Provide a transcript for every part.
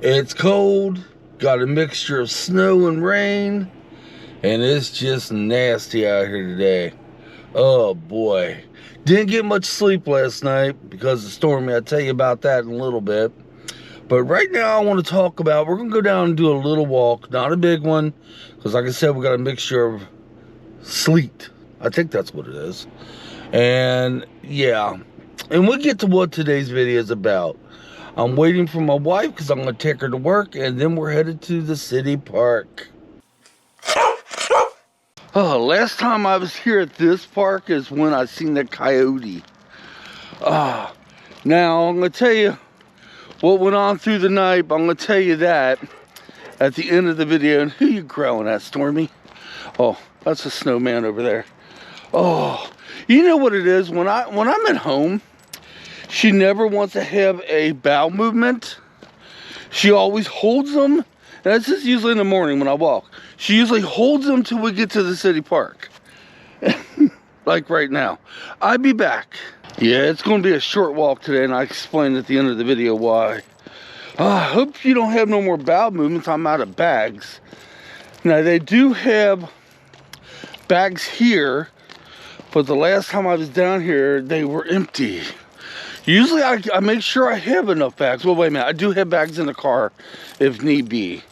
It's cold, got a mixture of snow and rain, and it's just nasty out here today. Oh boy. Didn't get much sleep last night because of Stormy. I'll tell you about that in a little bit. But right now I want to talk about, we're going to go down and do a little walk, not a big one, because like I said, we got a mixture of sleet. I think that's what it is. And yeah, and we'll get to what today's video is about. I'm waiting for my wife because I'm going to take her to work, and then we're headed to the city park. Oh, last time I was here at this park is when I seen the coyote. Now I'm going to tell you what went on through the night, but I'm going to tell you that at the end of the video. And who you growling at, Stormy? Oh, that's a snowman over there. Oh, you know what it is? When I'm at home, she never wants to have a bowel movement. She always holds them. And that's just usually in the morning when I walk. She usually holds them till we get to the city park. Like right now. I'll be back. Yeah, it's going to be a short walk today, and I explained at the end of the video why. I hope you don't have no more bowel movements. I'm out of bags. Now, they do have bags here, but the last time I was down here, they were empty. Usually I make sure I have enough bags. Well, wait a minute. I do have bags in the car if need be.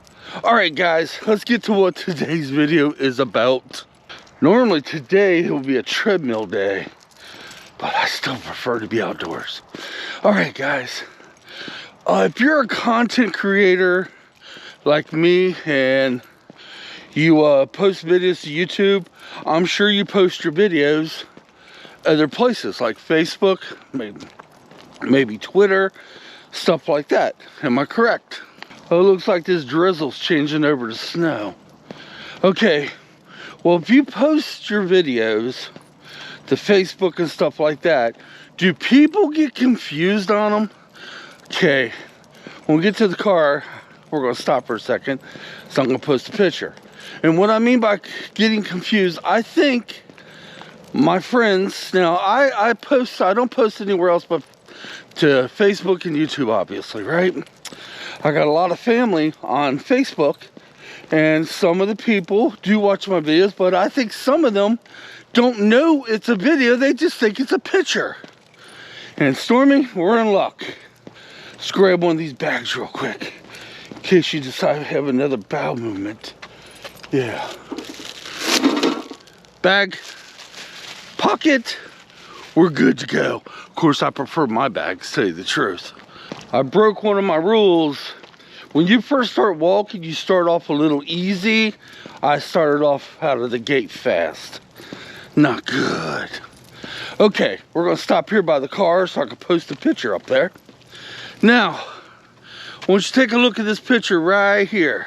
All right, guys, let's get to what today's video is about. Normally today it will be a treadmill day, but I still prefer to be outdoors. All right, guys. If you're a content creator like me and you post videos to YouTube, I'm sure you post your videos other places like Facebook, maybe Twitter, stuff like that. Am I correct? Oh, it looks like this drizzle's changing over to snow. Okay, well, if you post your videos to Facebook and stuff like that, do people get confused on them? Okay, when we get to the car, we're going to stop for a second, so I'm going to post a picture. And what I mean by getting confused, I think my friends, now I don't post anywhere else but to Facebook and YouTube, obviously, right? I got a lot of family on Facebook, and some of the people do watch my videos, but I think some of them don't know it's a video. They just think it's a picture. And Stormy, we're in luck. Let's grab one of these bags real quick in case you decide to have another bowel movement. Yeah. Bag, pocket, we're good to go. Of course, I prefer my bags, to tell you the truth. I broke one of my rules. When you first start walking, you start off a little easy. I started off out of the gate fast. Not good. Okay, we're gonna stop here by the car so I can post a picture up there. Now, I want you to take a look at this picture right here.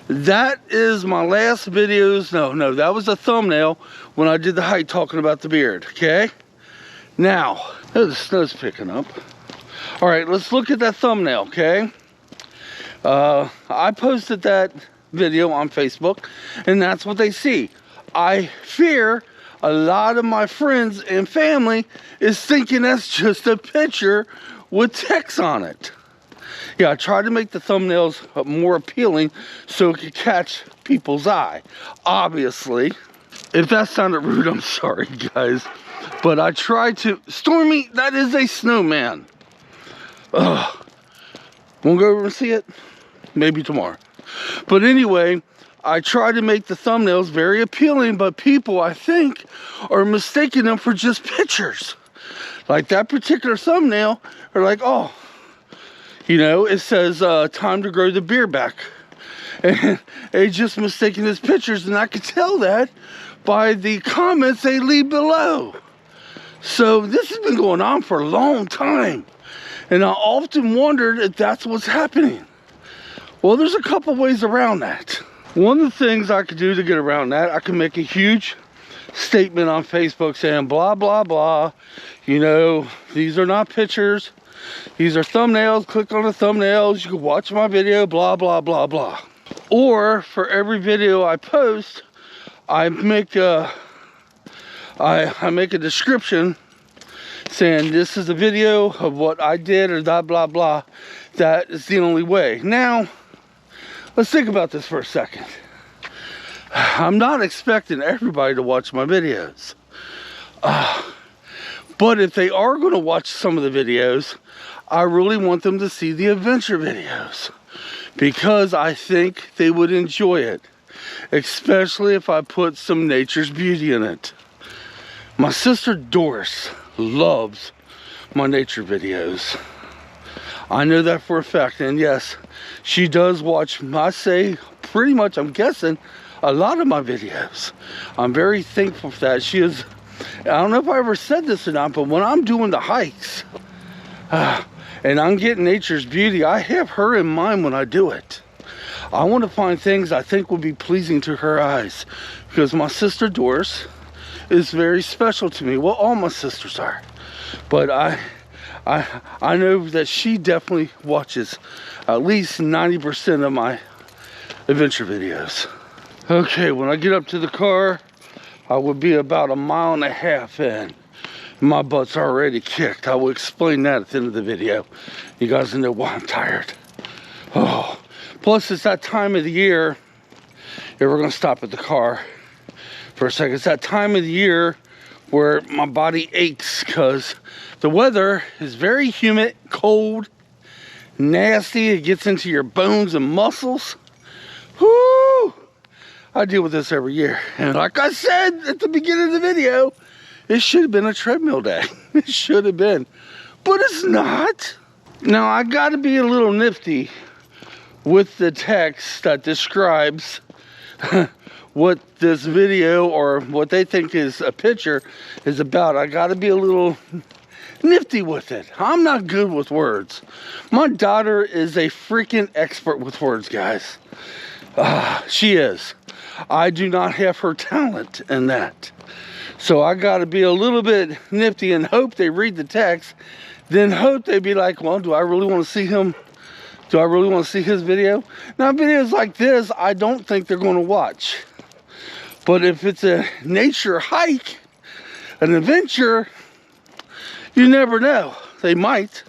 That is my last videos. No, that was a thumbnail when I did the hike talking about the beard, okay? Now, oh, the snow's picking up. All right, let's look at that thumbnail, okay? I posted that video on Facebook, and that's what they see. I fear a lot of my friends and family is thinking that's just a picture with text on it. Yeah, I tried to make the thumbnails more appealing so it could catch people's eye. Obviously, if that sounded rude, I'm sorry, guys. But I tried to... Stormy, that is a snowman. Ugh. Wanna go over and see it? Maybe tomorrow. But anyway, I try to make the thumbnails very appealing, but people, I think, are mistaking them for just pictures. Like that particular thumbnail, are like, oh, you know, it says time to grow the beard back. And they just mistaken as pictures, and I could tell that by the comments they leave below. So this has been going on for a long time. And I often wondered if that's what's happening. Well, there's a couple ways around that. One of the things I could do to get around that, I can make a huge statement on Facebook saying blah, blah, blah. You know, these are not pictures. These are thumbnails. Click on the thumbnails. You can watch my video, blah, blah, blah, blah. Or for every video I post, I make a description saying this is a video of what I did or that blah blah. That is the only way. Now, let's think about this for a second. I'm not expecting everybody to watch my videos. But if they are going to watch some of the videos, I really want them to see the adventure videos, because I think they would enjoy it, especially if I put some nature's beauty in it. My sister Doris loves my nature videos. I know that for a fact, and yes, she does watch, I say, pretty much, I'm guessing, a lot of my videos. I'm very thankful for that. She is, I don't know if I ever said this or not, but when I'm doing the hikes, and I'm getting nature's beauty, I have her in mind when I do it. I want to find things I think will be pleasing to her eyes, because my sister Doris is very special to me. Well, all my sisters are, but I know that she definitely watches at least 90% of my adventure videos. Okay, when I get up to the car, I would be about 1.5 miles in. My butt's already kicked. I will explain that at the end of the video. You guys know why I'm tired. Oh, plus it's that time of the year. Yeah, we're gonna stop at the car for a second. It's that time of the year where my body aches because the weather is very humid, cold, nasty. It gets into your bones and muscles. Whoo! I deal with this every year. And like I said at the beginning of the video, it should have been a treadmill day. It should have been, but it's not. Now I gotta be a little nifty with the text that describes what this video or what they think is a picture is about. I gotta be a little nifty with it. I'm not good with words. My daughter is a freaking expert with words, guys. She is. I do not have her talent in that. So I got to be a little bit nifty and hope they read the text, then hope they be like, well, do I really want to see him? Do I really want to see his video? Now, videos like this, I don't think they're going to watch. But if it's a nature hike, an adventure, you never know. They might.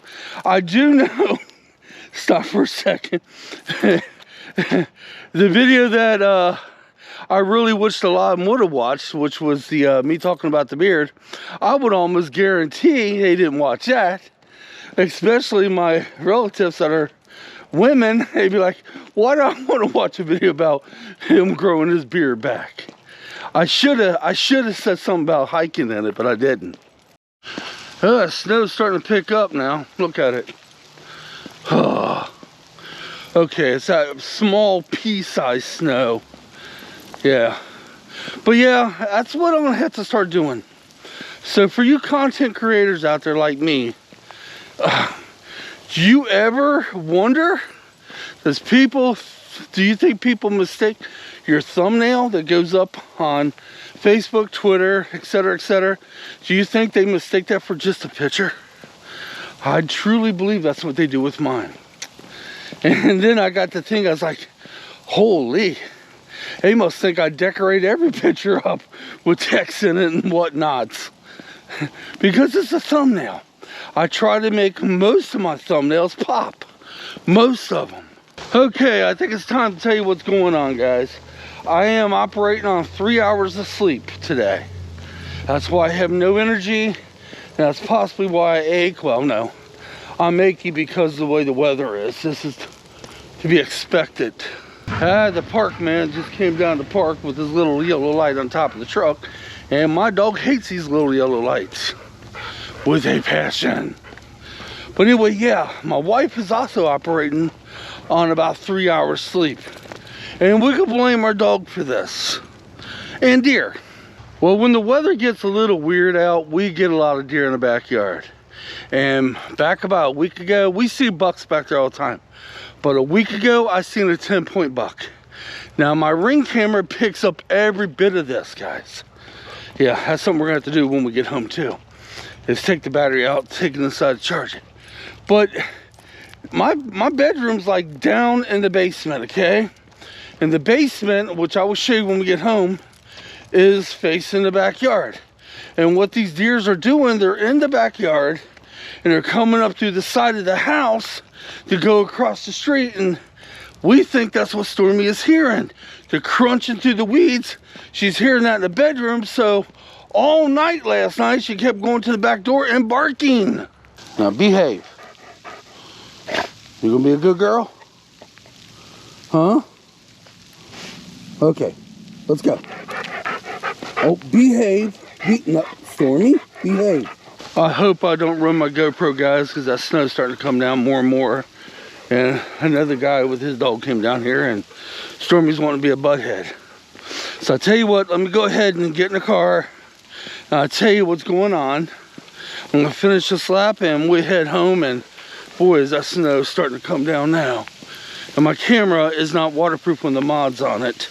I do know. Stop for a second. The video that I really wished a lot of them would have watched, which was the me talking about the beard, I would almost guarantee they didn't watch that. Especially my relatives that are women. They'd be like, why do I want to watch a video about him growing his beard back? I should have said something about hiking in it, but I didn't. Snow's starting to pick up now. Look at it. Okay, it's that small pea-sized snow. Yeah, but yeah, that's what I'm gonna have to start doing. So for you content creators out there like me, do you ever wonder, do you think people mistake your thumbnail that goes up on Facebook, Twitter, etc., etc.? Do you think they mistake that for just a picture? I truly believe that's what they do with mine. And then I got to think, I was like, holy, they must think I decorate every picture up with text in it and whatnots. Because it's a thumbnail. I try to make most of my thumbnails pop. Most of them. Okay, I think it's time to tell you what's going on, guys. I am operating on 3 hours of sleep today. That's why I have no energy. That's possibly why I ache. Well, no. I'm achy because of the way the weather is. This is to be expected. The park man just came down the park with his little yellow light on top of the truck. And my dog hates these little yellow lights with a passion. But anyway, yeah, my wife is also operating on about 3 hours sleep. And we could blame our dog for this. And deer. Well, when the weather gets a little weird out, we get a lot of deer in the backyard. And back about a week ago, we see bucks back there all the time. But a week ago, I seen a 10-point buck. Now, my Ring camera picks up every bit of this, guys. Yeah, that's something we're gonna have to do when we get home too. Is take the battery out, take it inside to charge it. But my bedroom's like down in the basement, okay? And the basement, which I will show you when we get home, is facing the backyard. And what these deers are doing, they're in the backyard and they're coming up through the side of the house to go across the street, and we think that's what Stormy is hearing. They're crunching through the weeds. She's hearing that in the bedroom, so all night last night she kept going to the back door and barking. Now behave. You gonna be a good girl? Huh? Okay, let's go. Oh, behave. No, Stormy, behave. I hope I don't run my GoPro, guys, because that snow's starting to come down more and more. And another guy with his dog came down here, and Stormy's wanting to be a butthead. So I tell you what, let me go ahead and get in the car. And I'll tell you what's going on. I'm gonna finish this lap and we head home, and boy, is that snow starting to come down now. And my camera is not waterproof when the mod's on it.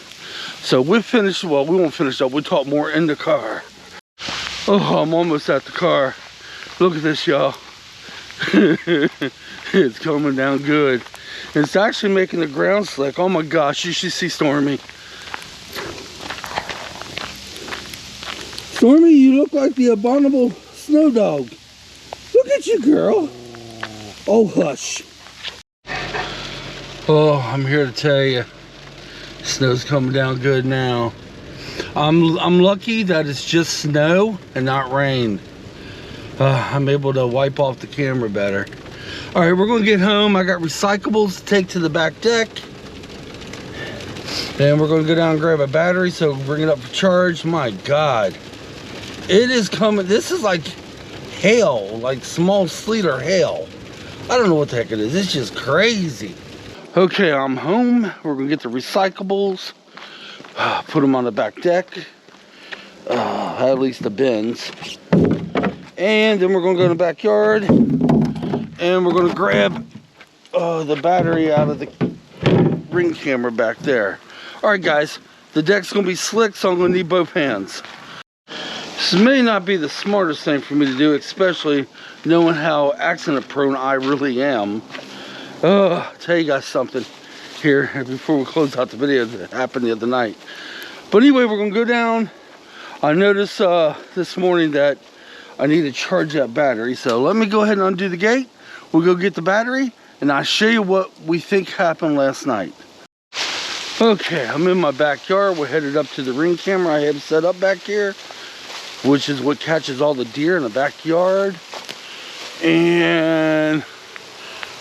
So we'll finish, well, we won't finish up, we'll talk more in the car. Oh, I'm almost at the car. Look at this, y'all. It's coming down good. It's actually making the ground slick. Oh my gosh, you should see Stormy. Stormy, you look like the abominable snow dog. Look at you, girl. Oh, hush. Oh, I'm here to tell you, snow's coming down good now. I'm lucky that it's just snow and not rain. I'm able to wipe off the camera better. All right, we're gonna get home. I got recyclables to take to the back deck. And we're gonna go down and grab a battery so we'll bring it up for charge. My God, it is coming. This is like hail, like small sleet or hail. I don't know what the heck it is. It's just crazy. Okay, I'm home. We're gonna get the recyclables, put them on the back deck, at least the bins. And then we're gonna go in the backyard and we're gonna grab the battery out of the ring camera back there. All right, guys, the deck's gonna be slick, so I'm gonna need both hands. This may not be the smartest thing for me to do, especially knowing how accident prone I really am. I'll tell you guys something here before we close out the video that happened the other night. But anyway, we're gonna go down. I noticed this morning that I need to charge that battery, so let me go ahead and undo the gate. We'll go get the battery and I'll show you what we think happened last night. Okay, I'm in my backyard. We're headed up to the ring camera I have set up back here, which is what catches all the deer in the backyard. And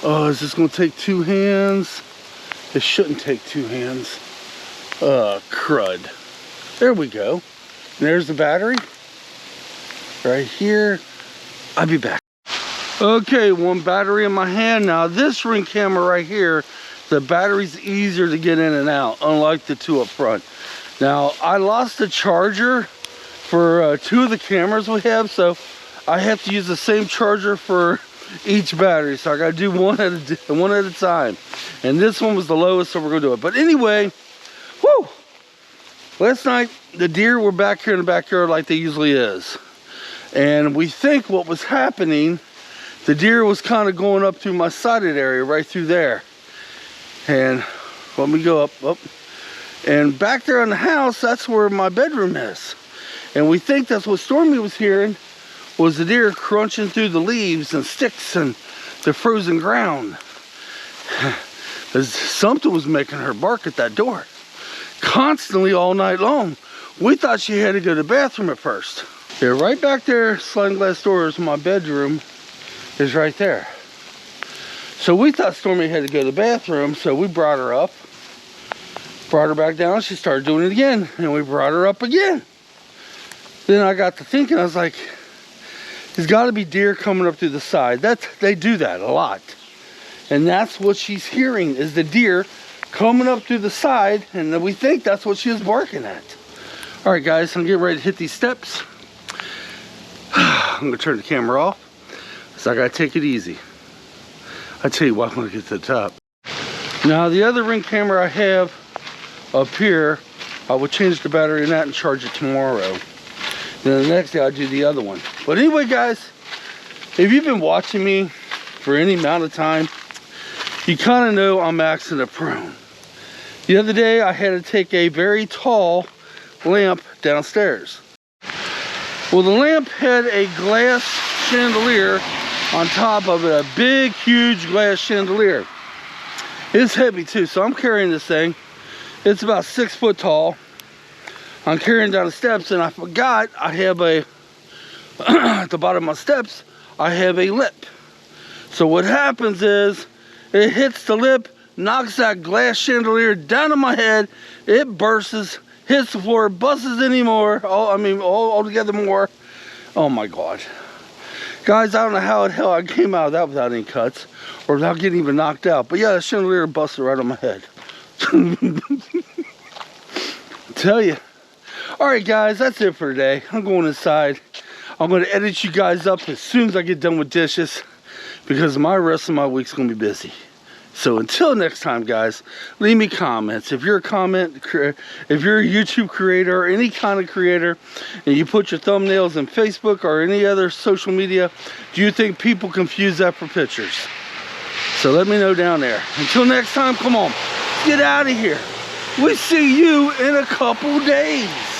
is this gonna take two hands? It shouldn't take two hands. Crud. There we go. There's the battery right here. I'll be back. Okay, one battery in my hand. Now this ring camera right here, the battery's easier to get in and out, unlike the two up front. Now I lost the charger for two of the cameras we have, so I have to use the same charger for each battery. So I gotta do one at a time. And this one was the lowest, so we're gonna do it. But anyway, whoo! Last night the deer were back here in the backyard like they usually is. And we think what was happening, the deer was kind of going up through my sided area right through there. And let me go up. And back there in the house, that's where my bedroom is. And we think that's what Stormy was hearing, was the deer crunching through the leaves and sticks and the frozen ground. Something was making her bark at that door constantly all night long. We thought she had to go to the bathroom at first. Yeah, right back there, sliding glass doors, my bedroom is right there. So we thought Stormy had to go to the bathroom, so we brought her up, brought her back down. She started doing it again, and we brought her up again. Then I got to thinking, I was like, there's got to be deer coming up through the side. They do that a lot. And that's what she's hearing, is the deer coming up through the side, and we think that's what she was barking at. All right, guys, I'm getting ready to hit these steps. I'm gonna turn the camera off, so I gotta take it easy. I tell you what, I'm gonna get to the top. Now, the other ring camera I have up here, I will change the battery in that and charge it tomorrow. Then the next day I'll do the other one. But anyway, guys, if you've been watching me for any amount of time, you kind of know I'm accident prone. The other day I had to take a very tall lamp downstairs. Well, the lamp had a glass chandelier on top of it, a big, huge glass chandelier. It's heavy too, so I'm carrying this thing. It's about 6 foot tall. I'm carrying down the steps, and I forgot I have a, at the bottom of my steps, I have a lip. So what happens is, it hits the lip, knocks that glass chandelier down on my head, it bursts, hits the floor, busts anymore, all together more. Oh my God. Guys, I don't know how the hell I came out of that without any cuts, or without getting even knocked out. But yeah, the chandelier busted right on my head. Tell you. Alright guys, that's it for today. I'm going inside. I'm going to edit you guys up as soon as I get done with dishes, because my rest of my week's going to be busy. So until next time, guys, leave me comments. If you're a if you're a YouTube creator or any kind of creator, and you put your thumbnails in Facebook or any other social media, do you think people confuse that for pictures? So let me know down there. Until next time, come on, get out of here. We see you in a couple days.